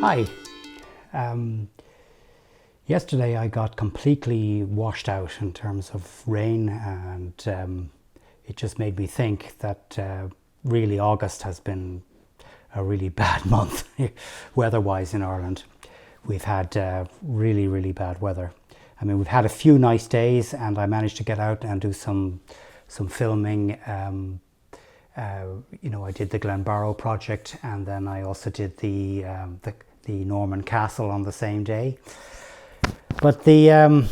Hi. Yesterday I got completely washed out in terms of rain, and it just made me think that really August has been a really bad month weather-wise in Ireland. We've had really bad weather. I mean, we've had a few nice days, and I managed to get out and do some filming. I did the Glenbarrow project, and then I also did the Norman Castle on the same day. But the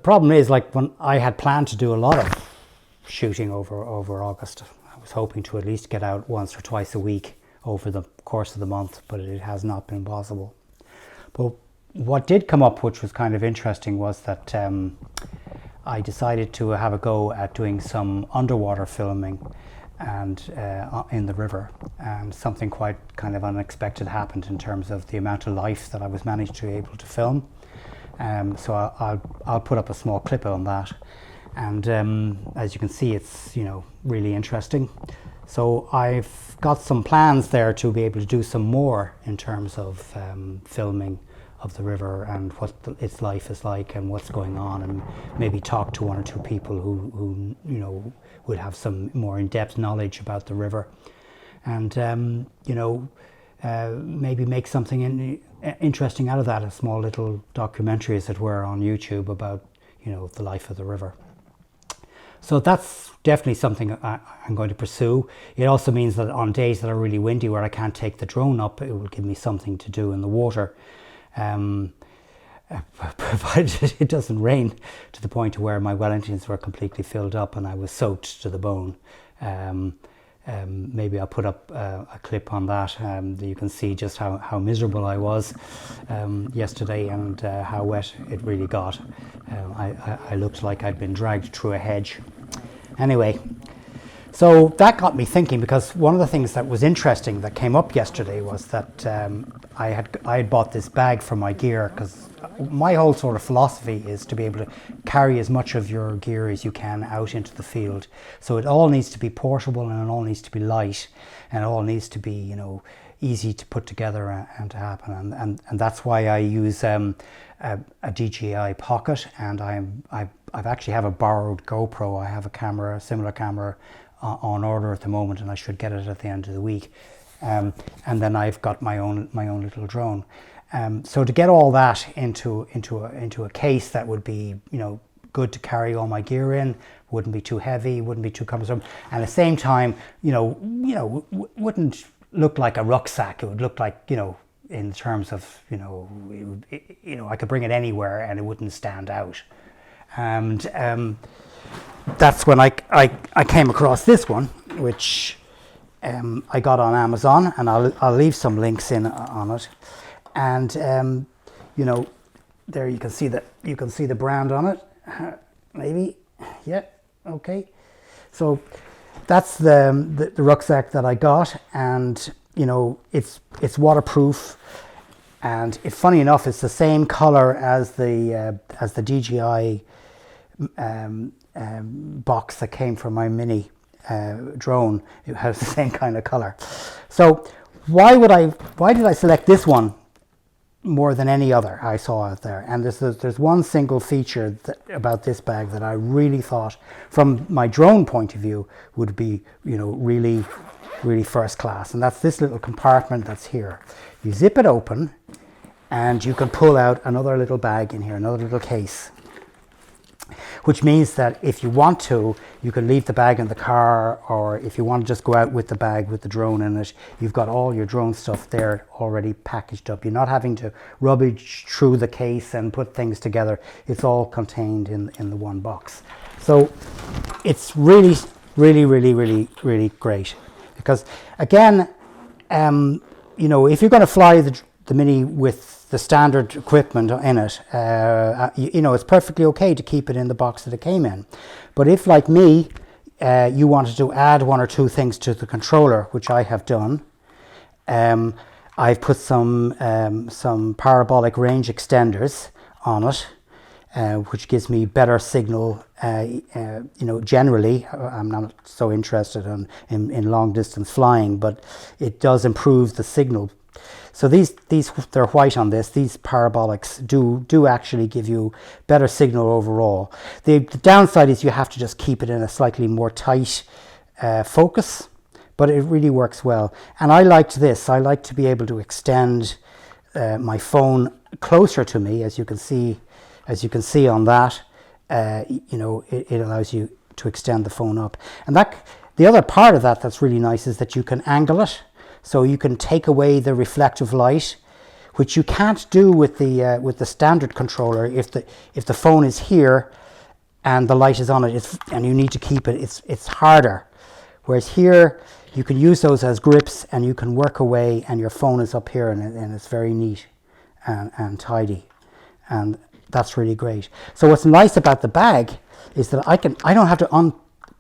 problem is, like, when I had planned to do a lot of shooting over August, I was hoping to at least get out once or twice a week over the course of the month, but it has not been possible. But what did come up, which was kind of interesting, was that I decided to have a go at doing some underwater filming and in the river, and something quite kind of unexpected happened in terms of the amount of life that I was managed to be able to film. So I'll put up a small clip on that, and as you can see, it's really interesting. So I've got some plans there to be able to do some more in terms of filming of the river and what its life is like and what's going on, and maybe talk to one or two people who would have some more in-depth knowledge about the river, and maybe make something interesting out of that, a small little documentary, as it were, on YouTube about the life of the river. So that's definitely something I'm going to pursue. It also means that on days that are really windy, where I can't take the drone up, it will give me something to do in the water, provided it doesn't rain to the point where my Wellingtons were completely filled up and I was soaked to the bone. Maybe I'll put up a clip on that. You can see just how miserable I was yesterday, and how wet it really got. I looked like I'd been dragged through a hedge. Anyway, so that got me thinking, because one of the things that was interesting that came up yesterday was that I had bought this bag for my gear, because my whole sort of philosophy is to be able to carry as much of your gear as you can out into the field. So it all needs to be portable, and it all needs to be light, and it all needs to be easy to put together and to happen. And that's why I use a DJI Pocket, and I've actually have a borrowed GoPro. I have a similar camera on order at the moment, and I should get it at the end of the week. And then I've got my own little drone. So to get all that into a case that would be good to carry all my gear in, wouldn't be too heavy, wouldn't be too cumbersome, and at the same time wouldn't look like a rucksack. It would look like in terms of I could bring it anywhere and it wouldn't stand out. And that's when I came across this one, which I got on Amazon, and I'll leave some links on it. And there you can see the brand on it. Maybe, yeah, okay. So that's the rucksack that I got, and it's waterproof, and funny enough, it's the same color as the DJI box that came from my mini drone. It has the same kind of color. So why did I select this one more than any other I saw out there? And there's one single feature about this bag that I really thought, from my drone point of view, would be really first class, and that's this little compartment that's here. You zip it open, and you can pull out another little bag in here, another little case, which means that if you want to, you can leave the bag in the car, or if you want to just go out with the bag with the drone in it, you've got all your drone stuff there already packaged up. You're not having to rummage through the case and put things together. It's all contained in the one box. So it's really great, because again, if you're going to fly the Mini with the standard equipment in it, it's perfectly okay to keep it in the box that it came in. But if, like me, you wanted to add one or two things to the controller, which I have done, I've put some parabolic range extenders on it, which gives me better signal. Generally, I'm not so interested in long distance flying, but it does improve the signal So these they're white on this. These parabolics do actually give you better signal overall. The downside is you have to just keep it in a slightly more tight focus, but it really works well. And I liked this. I like to be able to extend my phone closer to me, as you can see on that. It allows you to extend the phone up, and the other part of that that's really nice is that you can angle it, so you can take away the reflective light, which you can't do with the standard controller. If the phone is here and the light is on it, and you need to keep it, it's harder. Whereas here you can use those as grips and you can work away, and your phone is up here, and it's very neat and tidy, and that's really great. So what's nice about the bag is that I don't have to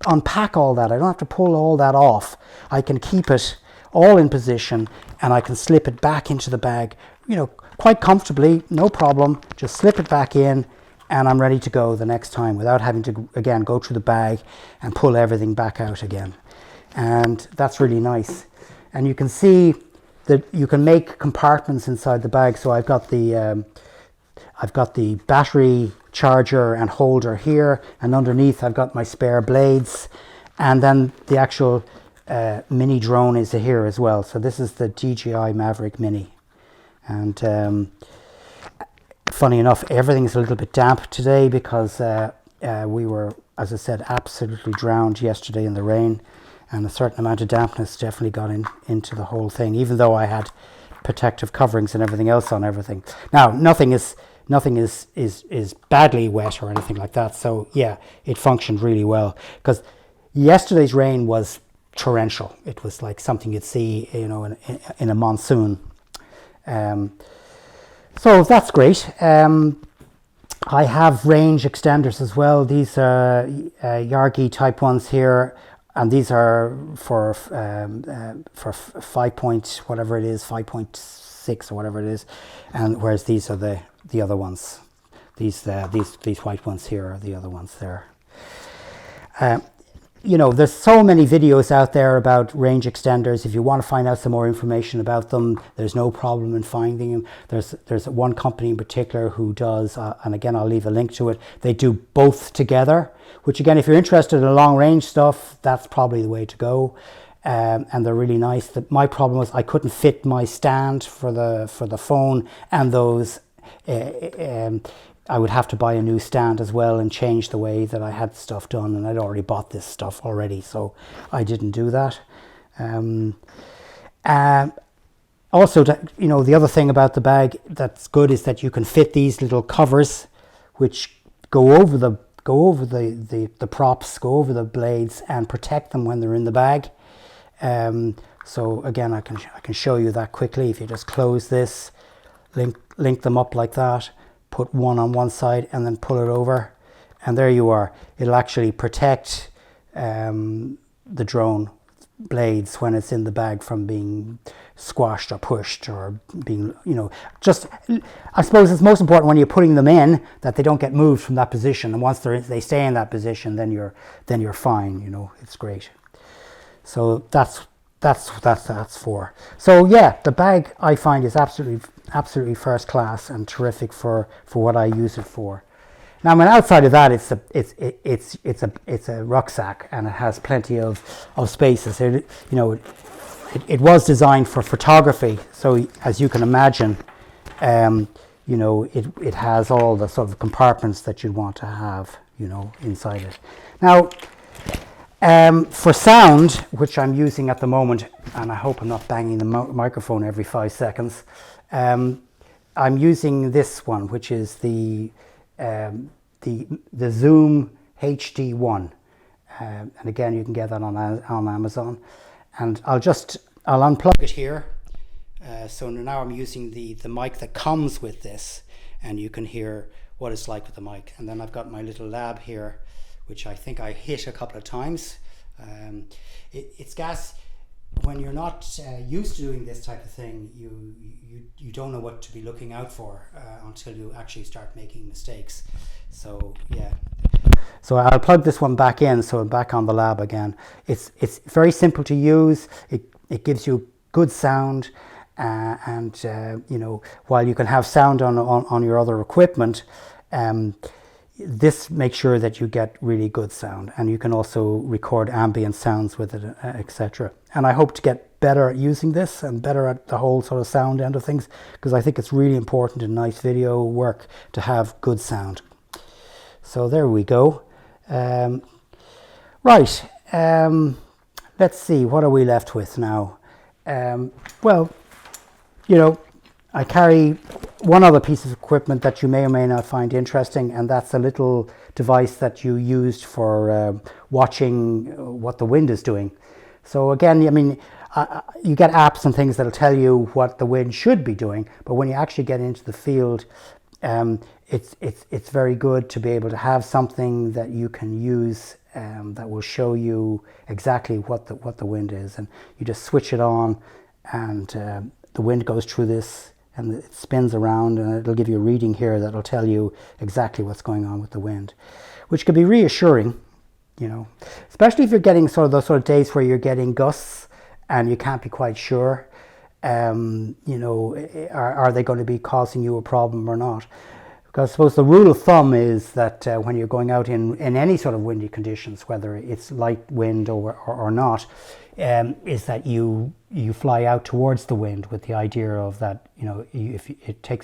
unpack all that. I don't have to pull all that off. I can keep it all in position, and I can slip it back into the bag, quite comfortably, no problem. Just slip it back in, and I'm ready to go the next time without having to, again, go through the bag and pull everything back out again. And that's really nice. And you can see that you can make compartments inside the bag. So I've got the battery charger and holder here, and underneath I've got my spare blades, and then the actual mini drone is here as well. So this is the DJI Maverick Mini, and funny enough, everything's a little bit damp today because we were, as I said, absolutely drowned yesterday in the rain, and a certain amount of dampness definitely got into the whole thing, even though I had protective coverings and everything else on everything. Now nothing is badly wet or anything like that, so yeah, it functioned really well, because yesterday's rain was torrential. It was like something you'd see in a monsoon. So that's great. I have range extenders as well. These are Yargi type ones here, and these are for 5 point whatever it is, 5.6 or whatever it is, and whereas these are the other ones. These white ones here are the other ones there. There's so many videos out there about range extenders. If you want to find out some more information about them, there's no problem in finding them. There's one company in particular who does, and again, I'll leave a link to it. They do both together, which again, if you're interested in long range stuff, that's probably the way to go. And they're really nice. My problem was I couldn't fit my stand for the phone and those. I would have to buy a new stand as well and change the way that I had stuff done, and I'd already bought this stuff already, so I didn't do that. Also, the other thing about the bag that's good is that you can fit these little covers, which go over the props, go over the blades, and protect them when they're in the bag. So again, I can show you that quickly. If you just close this, link them up like that, put one on one side and then pull it over, and there you are. It'll actually protect the drone blades when it's in the bag from being squashed or pushed or being, just, I suppose it's most important when you're putting them in that they don't get moved from that position, and once they stay in that position, then you're fine. It's great. So that's for. So yeah, the bag I find is absolutely first class and terrific for what I use it for. Now, outside of that, it's a rucksack, and it has plenty of spaces. It was designed for photography, so as you can imagine, it has all the sort of compartments that you'd want to have, inside it. Now, for sound, which I'm using at the moment, and I hope I'm not banging the microphone every 5 seconds, I'm using this one, which is the Zoom HD1, and again, you can get that on Amazon. And I'll unplug it here. So now I'm using the mic that comes with this, and you can hear what it's like with the mic. And then I've got my little lab here, which I think I hit a couple of times. It's gas. When you're not used to doing this type of thing, you don't know what to be looking out for until you actually start making mistakes. So yeah. So I'll plug this one back in, so I'm back on the lab again. It's very simple to use. It gives you good sound, you know, while you can have sound on your other equipment, this makes sure that you get really good sound, and you can also record ambient sounds with it, etc. And I hope to get better at using this and better at the whole sort of sound end of things, because I think it's really important in nice video work to have good sound. So there we go. Right, let's see, what are we left with now? Well, you know, I carry one other piece of equipment that you may or may not find interesting, and that's a little device that you used for watching what the wind is doing. So again, I mean, you get apps and things that'll tell you what the wind should be doing, but when you actually get into the field, it's very good to be able to have something that you can use that will show you exactly what the wind is, and you just switch it on, and the wind goes through this, and it spins around, and it'll give you a reading here that'll tell you exactly what's going on with the wind, which can be reassuring, you know, especially if you're getting sort of those sort of days where you're getting gusts and you can't be quite sure, you know, are they going to be causing you a problem or not? Because I suppose the rule of thumb is that when you're going out in any sort of windy conditions, whether it's light wind or not, is that you fly out towards the wind with the idea of that, you know, if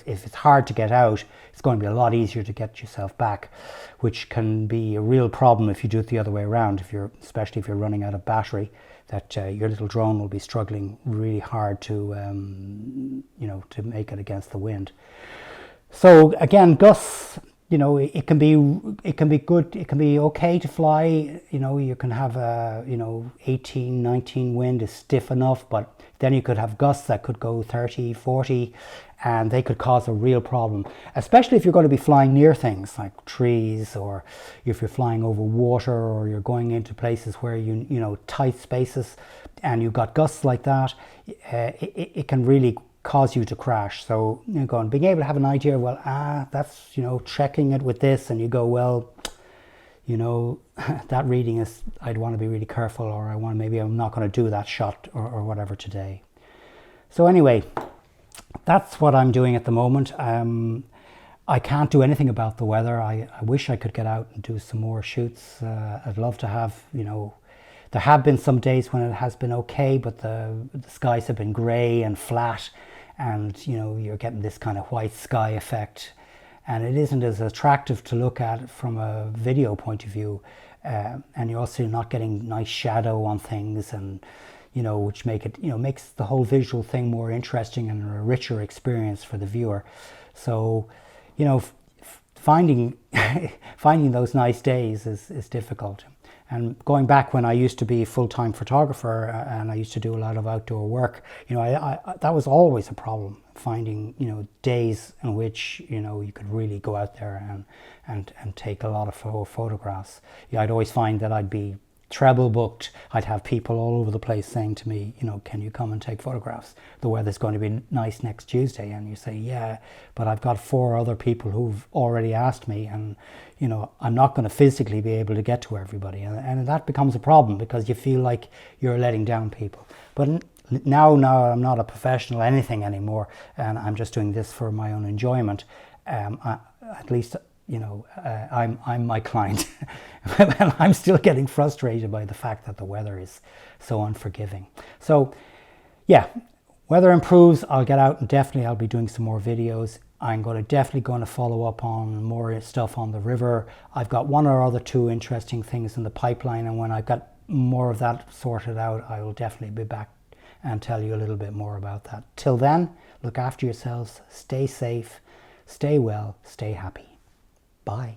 it's hard to get out, it's going to be a lot easier to get yourself back, which can be a real problem if you do it the other way around. Especially if you're running out of battery, that your little drone will be struggling really hard to you know, to make it against the wind. So again, gusts, you know, it can be good, it can be okay to fly, you know, you can have a, you know, 18, 19 wind is stiff enough, but then you could have gusts that could go 30, 40, and they could cause a real problem, especially if you're going to be flying near things like trees, or if you're flying over water, or you're going into places where you know, tight spaces, and you've got gusts like that, it can really cause you to crash. So, you know, being able to have an idea, well, that's, you know, checking it with this, and you go, well, you know, that reading is, I'd want to be really careful, or maybe I'm not going to do that shot or whatever today. So anyway, that's what I'm doing at the moment. I can't do anything about the weather. I wish I could get out and do some more shoots. I'd love to have, you know, there have been some days when it has been okay, but the skies have been grey and flat, and, you know, you're getting this kind of white sky effect, and it isn't as attractive to look at from a video point of view, and you're also not getting nice shadow on things, and, you know, which makes the whole visual thing more interesting and a richer experience for the viewer. So, you know, finding those nice days is difficult. And going back when I used to be a full-time photographer, and I used to do a lot of outdoor work, you know, I that was always a problem, finding, you know, days in which, you know, you could really go out there and take a lot of photographs. Yeah, I'd always find that I'd be treble booked. I'd have people all over the place saying to me, you know, can you come and take photographs? The weather's going to be nice next Tuesday. And you say, yeah, but I've got 4 other people who've already asked me, and, you know, I'm not going to physically be able to get to everybody. And that becomes a problem, because you feel like you're letting down people. But now I'm not a professional anything anymore, and I'm just doing this for my own enjoyment. At least, you know, I'm my client. And I'm still getting frustrated by the fact that the weather is so unforgiving. So yeah, weather improves, I'll get out, and definitely I'll be doing some more videos. I'm definitely going to follow up on more stuff on the river. I've got 1 or 2 interesting things in the pipeline, and when I've got more of that sorted out, I will definitely be back and tell you a little bit more about that. Till then, look after yourselves, stay safe, stay well, stay happy. Bye.